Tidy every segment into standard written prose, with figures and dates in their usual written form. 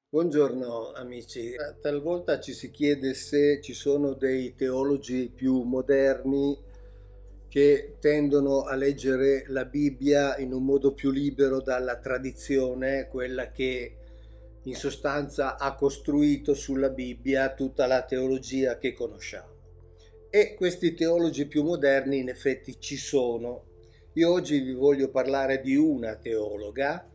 Buongiorno amici. Talvolta ci si chiede se ci sono dei teologi più moderni che tendono a leggere la Bibbia in un modo più libero dalla tradizione, quella che in sostanza ha costruito sulla Bibbia tutta la teologia che conosciamo. E questi teologi più moderni in effetti ci sono. Io oggi vi voglio parlare di una teologa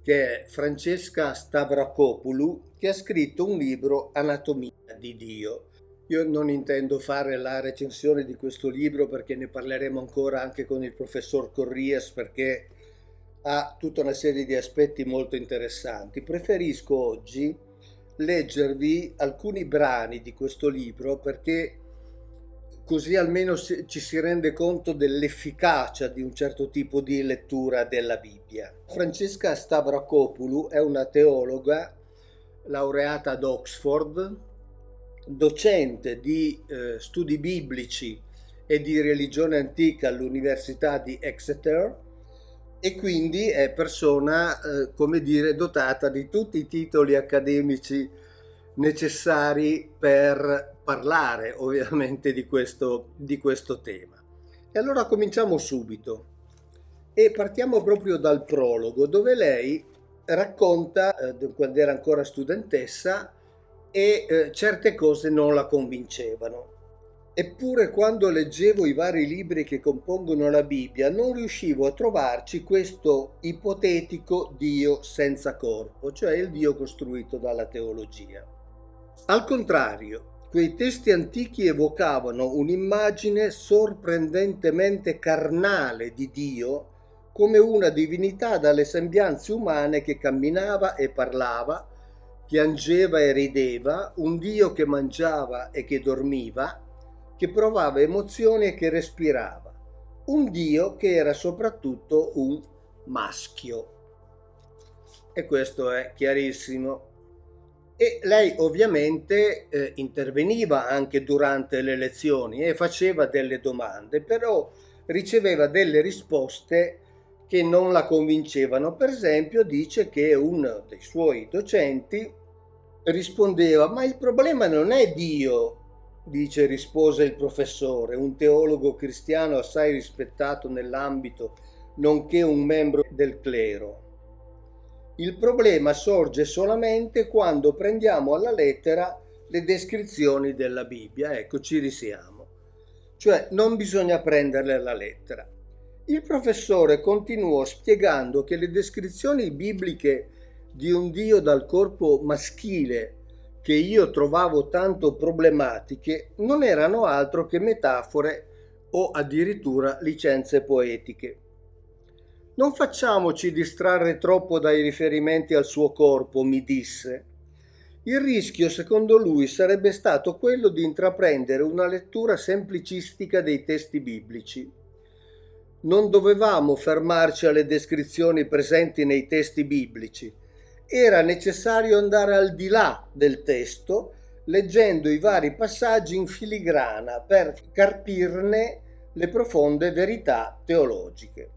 che è Francesca Stavrakopoulou, che ha scritto un libro, Anatomia di Dio. Io non intendo fare la recensione di questo libro perché ne parleremo ancora anche con il professor Corries, perché ha tutta una serie di aspetti molto interessanti. Preferisco oggi leggervi alcuni brani di questo libro perché così almeno ci si rende conto dell'efficacia di un certo tipo di lettura della Bibbia. Francesca Stavrakopoulou è una teologa laureata ad Oxford, docente di studi biblici e di religione antica all'Università di Exeter e quindi è persona, come dire, dotata di tutti i titoli accademici necessari per parlare ovviamente di questo tema. E allora cominciamo subito e partiamo proprio dal prologo dove lei racconta quando era ancora studentessa e certe cose non la convincevano. Eppure quando leggevo i vari libri che compongono la Bibbia non riuscivo a trovarci questo ipotetico Dio senza corpo, cioè il Dio costruito dalla teologia. Al contrario, quei testi antichi evocavano un'immagine sorprendentemente carnale di Dio come una divinità dalle sembianze umane che camminava e parlava, piangeva e rideva, un Dio che mangiava e che dormiva, che provava emozioni e che respirava, un Dio che era soprattutto un maschio. E questo è chiarissimo. E lei ovviamente interveniva anche durante le lezioni e faceva delle domande, però riceveva delle risposte che non la convincevano. Per esempio dice che uno dei suoi docenti rispondeva: ma il problema non è Dio, dice, rispose il professore, un teologo cristiano assai rispettato nell'ambito, nonché un membro del clero. Il problema sorge solamente quando prendiamo alla lettera le descrizioni della Bibbia. Ecco, ci risiamo. Cioè, non bisogna prenderle alla lettera. Il professore continuò spiegando che le descrizioni bibliche di un Dio dal corpo maschile, che io trovavo tanto problematiche, non erano altro che metafore o addirittura licenze poetiche. Non facciamoci distrarre troppo dai riferimenti al suo corpo, mi disse. Il rischio, secondo lui, sarebbe stato quello di intraprendere una lettura semplicistica dei testi biblici. Non dovevamo fermarci alle descrizioni presenti nei testi biblici. Era necessario andare al di là del testo, leggendo i vari passaggi in filigrana per carpirne le profonde verità teologiche.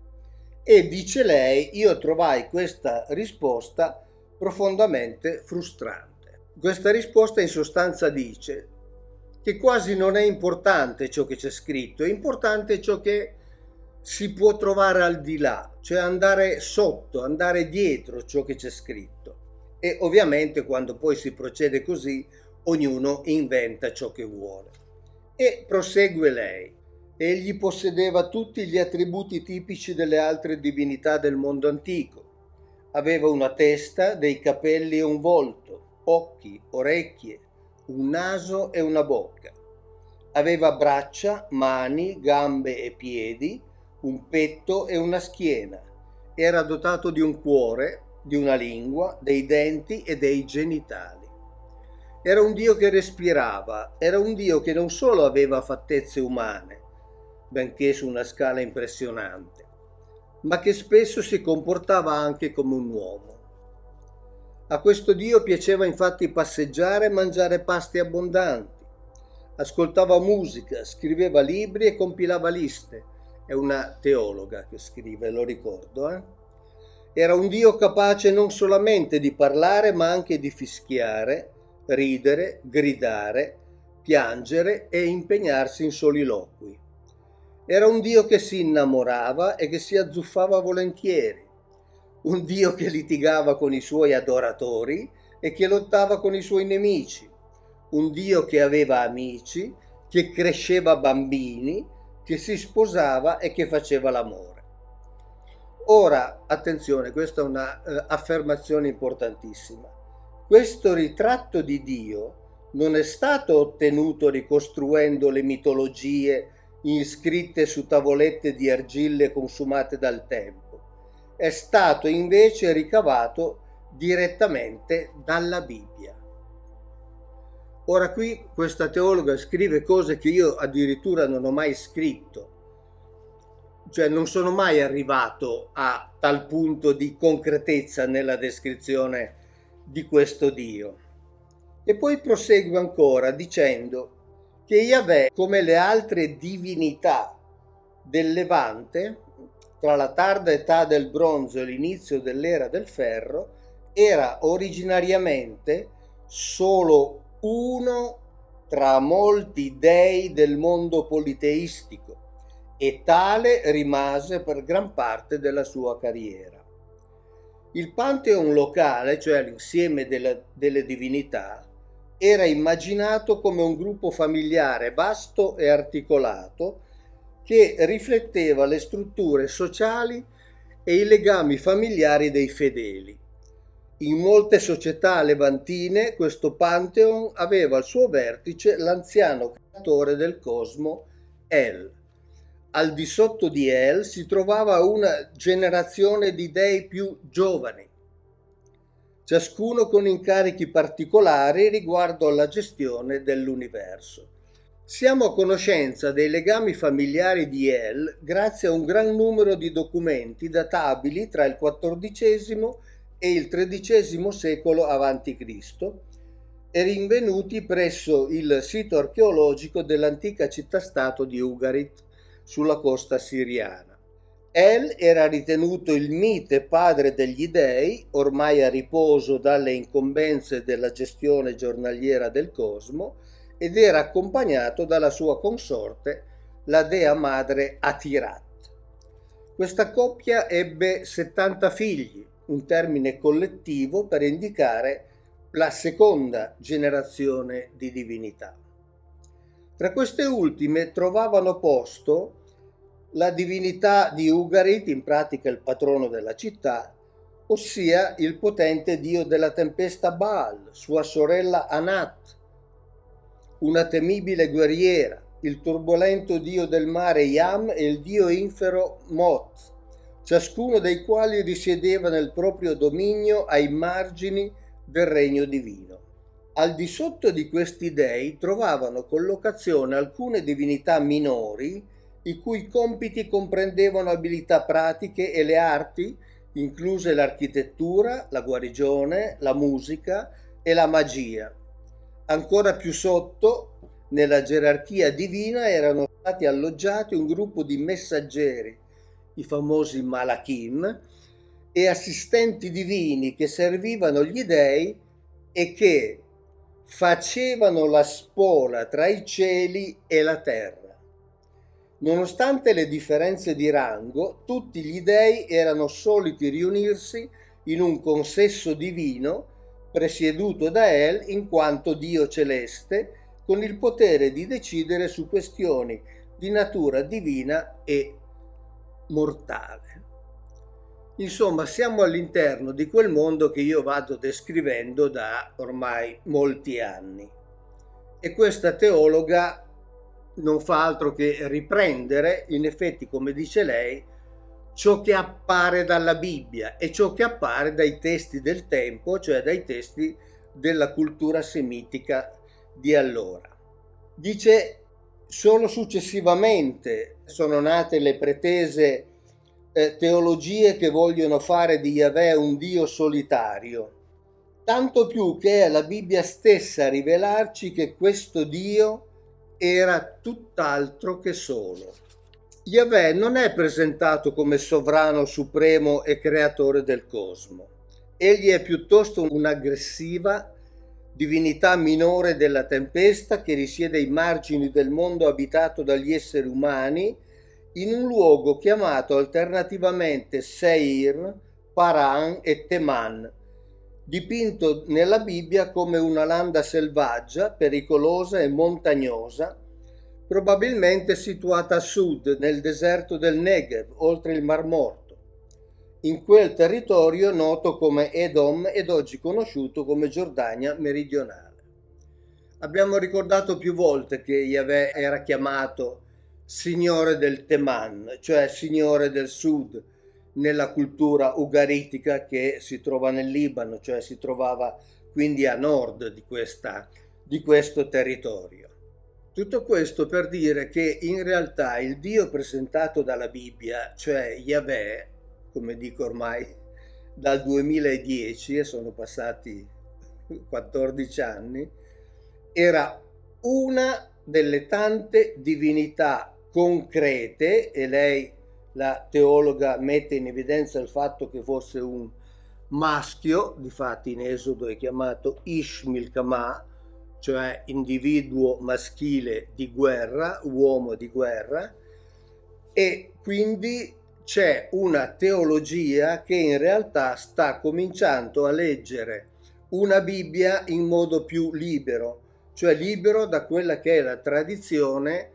E dice lei, io trovai questa risposta profondamente frustrante. Questa risposta in sostanza dice che quasi non è importante ciò che c'è scritto, è importante ciò che si può trovare al di là, cioè andare sotto, andare dietro ciò che c'è scritto. E ovviamente quando poi si procede così, ognuno inventa ciò che vuole. E prosegue lei. Egli possedeva tutti gli attributi tipici delle altre divinità del mondo antico. Aveva una testa, dei capelli e un volto, occhi, orecchie, un naso e una bocca. Aveva braccia, mani, gambe e piedi, un petto e una schiena. Era dotato di un cuore, di una lingua, dei denti e dei genitali. Era un Dio che respirava, era un Dio che non solo aveva fattezze umane, benché su una scala impressionante, ma che spesso si comportava anche come un uomo. A questo Dio piaceva infatti passeggiare e mangiare pasti abbondanti. Ascoltava musica, scriveva libri e compilava liste. È una teologa che scrive, lo ricordo. Era un Dio capace non solamente di parlare, ma anche di fischiare, ridere, gridare, piangere e impegnarsi in soliloqui. Era un Dio che si innamorava e che si azzuffava volentieri, un Dio che litigava con i suoi adoratori e che lottava con i suoi nemici, un Dio che aveva amici, che cresceva bambini, che si sposava e che faceva l'amore. Ora, attenzione, questa è una affermazione importantissima. Questo ritratto di Dio non è stato ottenuto ricostruendo le mitologie inscritte su tavolette di argille consumate dal tempo. È stato invece ricavato direttamente dalla Bibbia. Ora qui questa teologa scrive cose che io addirittura non ho mai scritto, cioè non sono mai arrivato a tal punto di concretezza nella descrizione di questo Dio. E poi prosegue ancora dicendo che Yahweh, come le altre divinità del Levante, tra la tarda età del bronzo e l'inizio dell'era del ferro, era originariamente solo uno tra molti dei del mondo politeistico e tale rimase per gran parte della sua carriera. Il Pantheon locale, cioè l'insieme delle divinità, era immaginato come un gruppo familiare vasto e articolato che rifletteva le strutture sociali e i legami familiari dei fedeli. In molte società levantine questo Pantheon aveva al suo vertice l'anziano creatore del cosmo, El. Al di sotto di El si trovava una generazione di dei più giovani, ciascuno con incarichi particolari riguardo alla gestione dell'universo. Siamo a conoscenza dei legami familiari di El grazie a un gran numero di documenti databili tra il XIV e il XIII secolo a.C. e rinvenuti presso il sito archeologico dell'antica città-stato di Ugarit sulla costa siriana. El era ritenuto il mite padre degli dei, ormai a riposo dalle incombenze della gestione giornaliera del cosmo, ed era accompagnato dalla sua consorte, la dea madre Atirat. Questa coppia ebbe 70 figli, un termine collettivo per indicare la seconda generazione di divinità. Tra queste ultime trovavano posto la divinità di Ugarit, in pratica il patrono della città, ossia il potente dio della tempesta Baal, sua sorella Anat, una temibile guerriera, il turbolento dio del mare Yam e il dio infero Mot, ciascuno dei quali risiedeva nel proprio dominio ai margini del regno divino. Al di sotto di questi dei trovavano collocazione alcune divinità minori, i cui compiti comprendevano abilità pratiche e le arti, incluse l'architettura, la guarigione, la musica e la magia. Ancora più sotto, nella gerarchia divina, erano stati alloggiati un gruppo di messaggeri, i famosi Malachim, e assistenti divini che servivano gli dei e che facevano la spola tra i cieli e la terra. Nonostante le differenze di rango, tutti gli dei erano soliti riunirsi in un consesso divino presieduto da El in quanto Dio celeste, con il potere di decidere su questioni di natura divina e mortale. Insomma, siamo all'interno di quel mondo che io vado descrivendo da ormai molti anni. E questa teologa non fa altro che riprendere, in effetti, come dice lei, ciò che appare dalla Bibbia e ciò che appare dai testi del tempo, cioè dai testi della cultura semitica di allora. Dice, solo successivamente sono nate le pretese teologie che vogliono fare di Yahweh un Dio solitario, tanto più che è la Bibbia stessa a rivelarci che questo Dio era tutt'altro che solo. Yahweh non è presentato come sovrano supremo e creatore del cosmo. Egli è piuttosto un'aggressiva divinità minore della tempesta che risiede ai margini del mondo abitato dagli esseri umani in un luogo chiamato alternativamente Seir, Paran e Teman, dipinto nella Bibbia come una landa selvaggia, pericolosa e montagnosa, probabilmente situata a sud, nel deserto del Negev, oltre il Mar Morto, in quel territorio noto come Edom ed oggi conosciuto come Giordania meridionale. Abbiamo ricordato più volte che Yahweh era chiamato Signore del Teman, cioè Signore del Sud, nella cultura ugaritica che si trova nel Libano, cioè si trovava quindi a nord di questo territorio. Tutto questo per dire che in realtà il Dio presentato dalla Bibbia, cioè Yahweh, come dico ormai dal 2010 e sono passati 14 anni, era una delle tante divinità concrete, e lei, la teologa, mette in evidenza il fatto che fosse un maschio, difatti in Esodo è chiamato Ish Milkamah, cioè individuo maschile di guerra, uomo di guerra, e quindi c'è una teologia che in realtà sta cominciando a leggere una Bibbia in modo più libero, cioè libero da quella che è la tradizione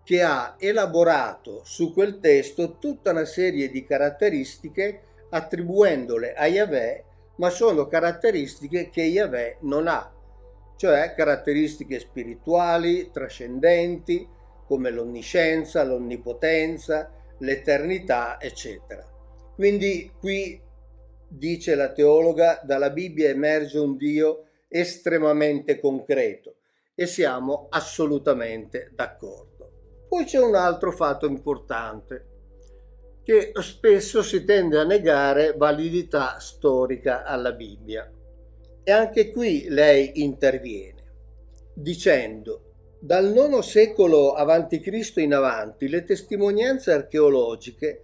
che ha elaborato su quel testo tutta una serie di caratteristiche attribuendole a Yahweh, ma sono caratteristiche che Yahweh non ha, cioè caratteristiche spirituali, trascendenti, come l'onniscienza, l'onnipotenza, l'eternità, eccetera. Quindi qui, dice la teologa, dalla Bibbia emerge un Dio estremamente concreto e siamo assolutamente d'accordo. Poi c'è un altro fatto importante, che spesso si tende a negare validità storica alla Bibbia. E anche qui lei interviene, dicendo: dal IX secolo a.C. in avanti le testimonianze archeologiche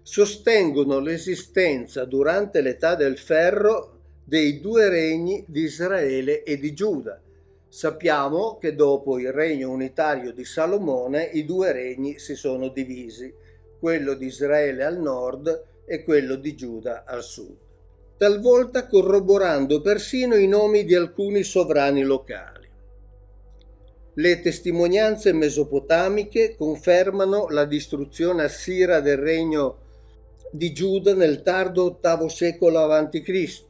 sostengono l'esistenza durante l'età del ferro dei due regni di Israele e di Giuda. Sappiamo che dopo il regno unitario di Salomone i due regni si sono divisi, quello di Israele al nord e quello di Giuda al sud, talvolta corroborando persino i nomi di alcuni sovrani locali. Le testimonianze mesopotamiche confermano la distruzione assira del regno di Giuda nel tardo VIII secolo a.C.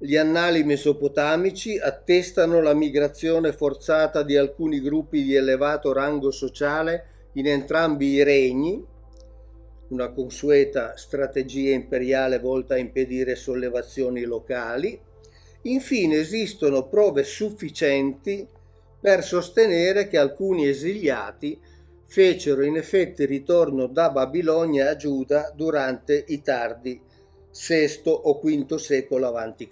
Gli annali mesopotamici attestano la migrazione forzata di alcuni gruppi di elevato rango sociale in entrambi i regni, una consueta strategia imperiale volta a impedire sollevazioni locali. Infine esistono prove sufficienti per sostenere che alcuni esiliati fecero in effetti ritorno da Babilonia a Giuda durante i tardi VI o V secolo a.C.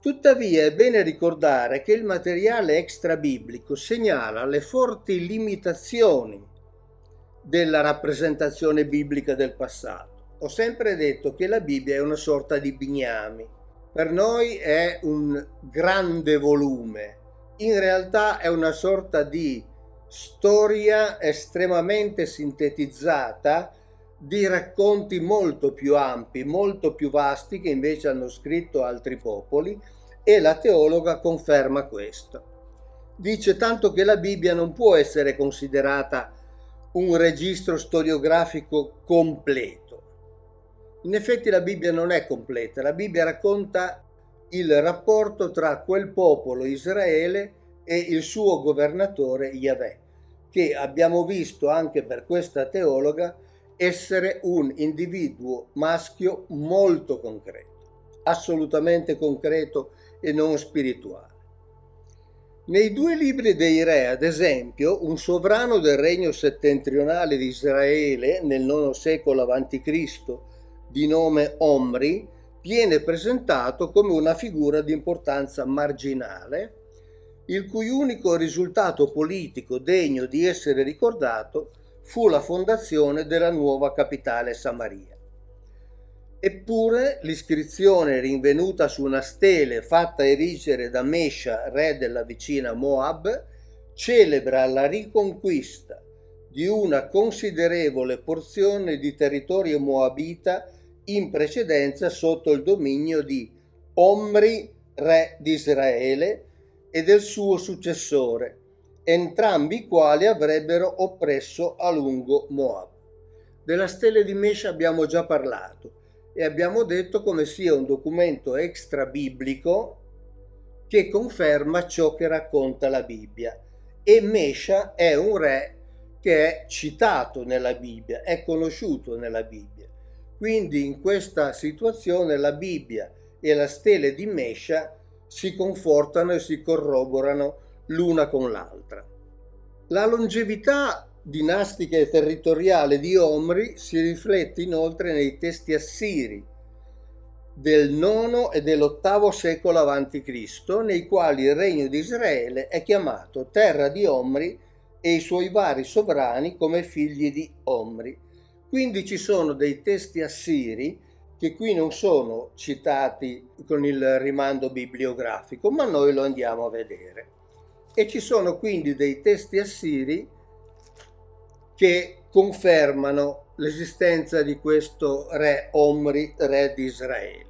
Tuttavia è bene ricordare che il materiale extrabiblico segnala le forti limitazioni della rappresentazione biblica del passato. Ho sempre detto che la Bibbia è una sorta di bignami. Per noi è un grande volume, in realtà è una sorta di storia estremamente sintetizzata di racconti molto più ampi, molto più vasti che invece hanno scritto altri popoli, e la teologa conferma questo. Dice tanto che la Bibbia non può essere considerata un registro storiografico completo. In effetti la Bibbia non è completa, la Bibbia racconta il rapporto tra quel popolo Israele e il suo governatore Yahweh, che abbiamo visto anche per questa teologa essere un individuo maschio molto concreto, assolutamente concreto e non spirituale. Nei due libri dei re, ad esempio, un sovrano del regno settentrionale di Israele nel IX secolo a.C., di nome Omri, viene presentato come una figura di importanza marginale, il cui unico risultato politico degno di essere ricordato fu la fondazione della nuova capitale Samaria. Eppure l'iscrizione rinvenuta su una stele fatta erigere da Mesha, re della vicina Moab, celebra la riconquista di una considerevole porzione di territorio moabita in precedenza sotto il dominio di Omri, re di Israele, e del suo successore, entrambi i quali avrebbero oppresso a lungo Moab. Della stele di Mesha abbiamo già parlato e abbiamo detto come sia un documento extra biblico che conferma ciò che racconta la Bibbia. E Mesha è un re che è citato nella Bibbia, è conosciuto nella Bibbia. Quindi in questa situazione la Bibbia e la stele di Mesha si confortano e si corroborano l'una con l'altra. La longevità dinastica e territoriale di Omri si riflette inoltre nei testi assiri del IX e dell'VIII secolo a.C., nei quali il regno di Israele è chiamato terra di Omri e i suoi vari sovrani come figli di Omri. Quindi ci sono dei testi assiri che qui non sono citati con il rimando bibliografico, ma noi lo andiamo a vedere. E ci sono quindi dei testi assiri che confermano l'esistenza di questo re Omri, re di Israele.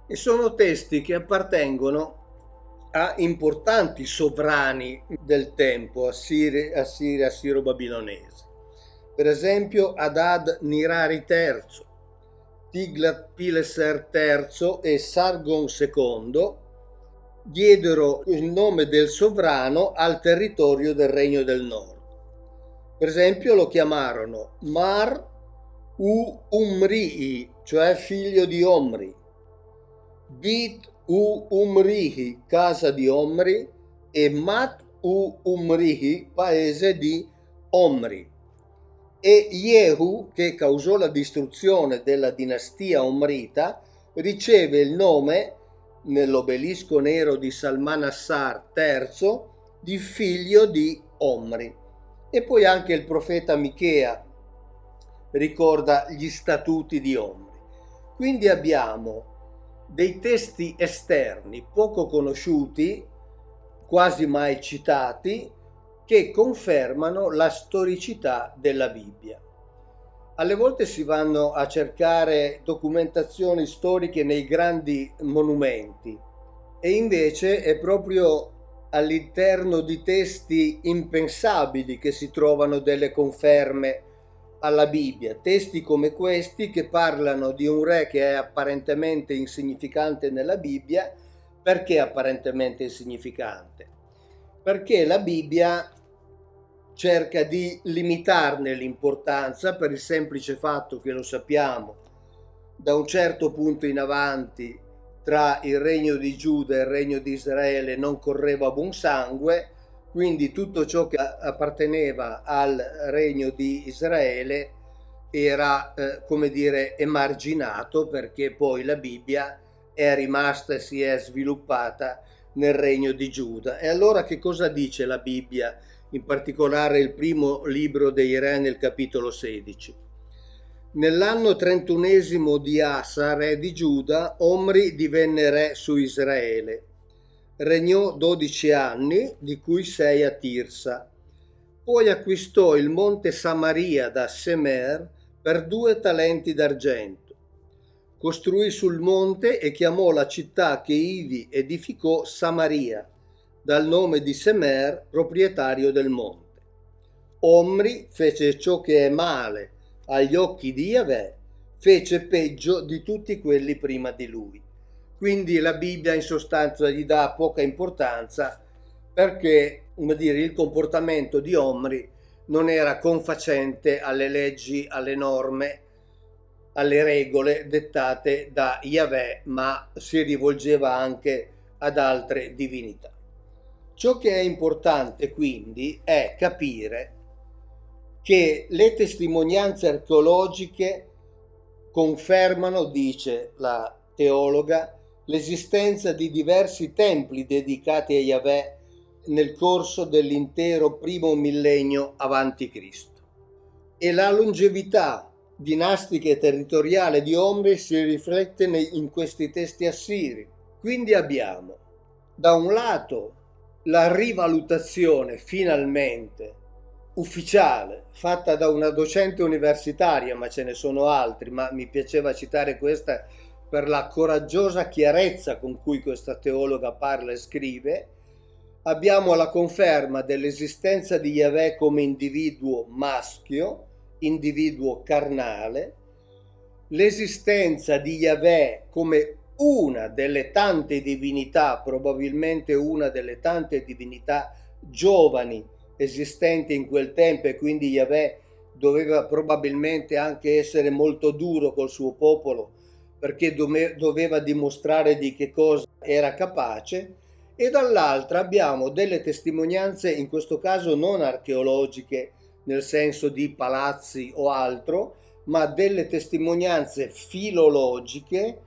E sono testi che appartengono a importanti sovrani del tempo assiro-babilonesi. Per esempio Adad Nirari III, Tiglat-Pileser III e Sargon II diedero il nome del sovrano al territorio del Regno del Nord. Per esempio lo chiamarono Mar Umrii, cioè figlio di Omri, Bit Umrihi, casa di Omri, e Mat Umrihi, paese di Omri. E Jehu, che causò la distruzione della dinastia omrita, riceve il nome nell'obelisco nero di Salmanassar III di figlio di Omri. E poi anche il profeta Michea ricorda gli statuti di Omri. Quindi abbiamo dei testi esterni poco conosciuti, quasi mai citati, che confermano la storicità della Bibbia. Alle volte si vanno a cercare documentazioni storiche nei grandi monumenti e invece è proprio all'interno di testi impensabili che si trovano delle conferme alla Bibbia, testi come questi che parlano di un re che è apparentemente insignificante nella Bibbia. Perché apparentemente insignificante? Perché la Bibbia cerca di limitarne l'importanza per il semplice fatto che, lo sappiamo, da un certo punto in avanti tra il regno di Giuda e il regno di Israele non correva buon sangue, quindi tutto ciò che apparteneva al regno di Israele era, emarginato, perché poi la Bibbia è rimasta e si è sviluppata nel regno di Giuda. E allora che cosa dice la Bibbia, in particolare il primo libro dei Re nel capitolo 16? Nell'anno 31 di Asa, re di Giuda, Omri divenne re su Israele. Regnò 12 anni, di cui 6 a Tirsa. Poi acquistò il monte Samaria da Semer per 2 talenti d'argento. Costruì sul monte e chiamò la città che ivi edificò Samaria, dal nome di Semer, proprietario del monte. Omri fece ciò che è male agli occhi di Yahweh, fece peggio di tutti quelli prima di lui. Quindi la Bibbia in sostanza gli dà poca importanza perché, il comportamento di Omri non era confacente alle leggi, alle norme, alle regole dettate da Yahweh, ma si rivolgeva anche ad altre divinità. Ciò che è importante quindi è capire che le testimonianze archeologiche confermano, dice la teologa, l'esistenza di diversi templi dedicati a Yahweh nel corso dell'intero primo millennio avanti Cristo. e la longevità dinastica e territoriale di Omri si riflette in questi testi assiri. Quindi abbiamo da un lato la rivalutazione finalmente ufficiale fatta da una docente universitaria, ma ce ne sono altri, ma mi piaceva citare questa per la coraggiosa chiarezza con cui questa teologa parla e scrive. Abbiamo la conferma dell'esistenza di Yahweh come individuo maschio, individuo carnale, l'esistenza di Yahweh come una delle tante divinità, probabilmente una delle tante divinità giovani esistenti in quel tempo, e quindi Yahweh doveva probabilmente anche essere molto duro col suo popolo perché doveva dimostrare di che cosa era capace. E dall'altra abbiamo delle testimonianze, in questo caso non archeologiche nel senso di palazzi o altro, ma delle testimonianze filologiche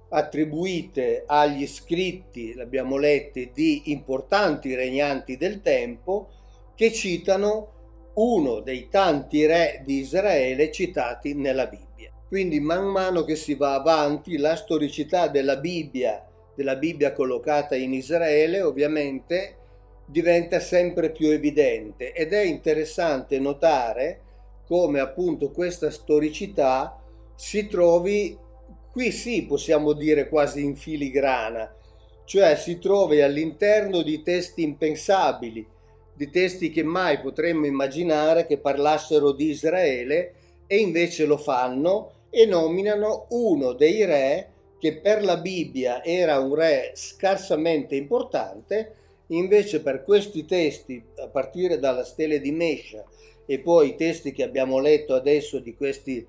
attribuite agli scritti, l'abbiamo letti, di importanti regnanti del tempo, che citano uno dei tanti re di Israele citati nella Bibbia. Quindi man mano che si va avanti, la storicità della Bibbia collocata in Israele ovviamente diventa sempre più evidente, ed è interessante notare come appunto questa storicità si trovi qui, sì, possiamo dire quasi in filigrana, cioè si trovi all'interno di testi impensabili, di testi che mai potremmo immaginare che parlassero di Israele, e invece lo fanno e nominano uno dei re che per la Bibbia era un re scarsamente importante. Invece per questi testi, a partire dalla stele di Mesha e poi i testi che abbiamo letto adesso di questi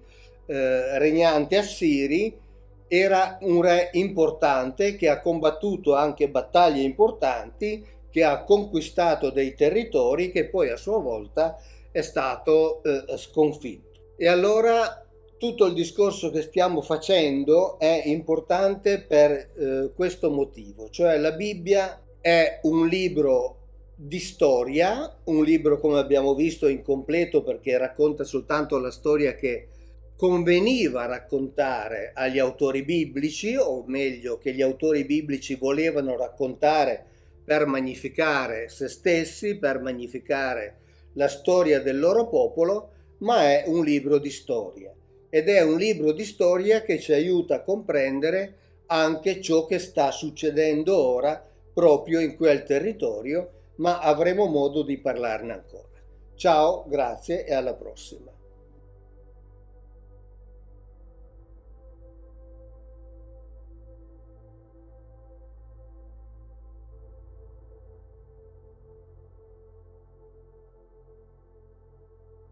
regnanti assiri, era un re importante che ha combattuto anche battaglie importanti, che ha conquistato dei territori, che poi a sua volta è stato sconfitto. E allora tutto il discorso che stiamo facendo è importante per questo motivo, cioè la Bibbia è un libro di storia, un libro, come abbiamo visto, incompleto perché racconta soltanto la storia che conveniva raccontare agli autori biblici, o meglio che gli autori biblici volevano raccontare per magnificare se stessi, per magnificare la storia del loro popolo, ma è un libro di storia. Ed è un libro di storia che ci aiuta a comprendere anche ciò che sta succedendo ora proprio in quel territorio, ma avremo modo di parlarne ancora. Ciao, grazie e alla prossima.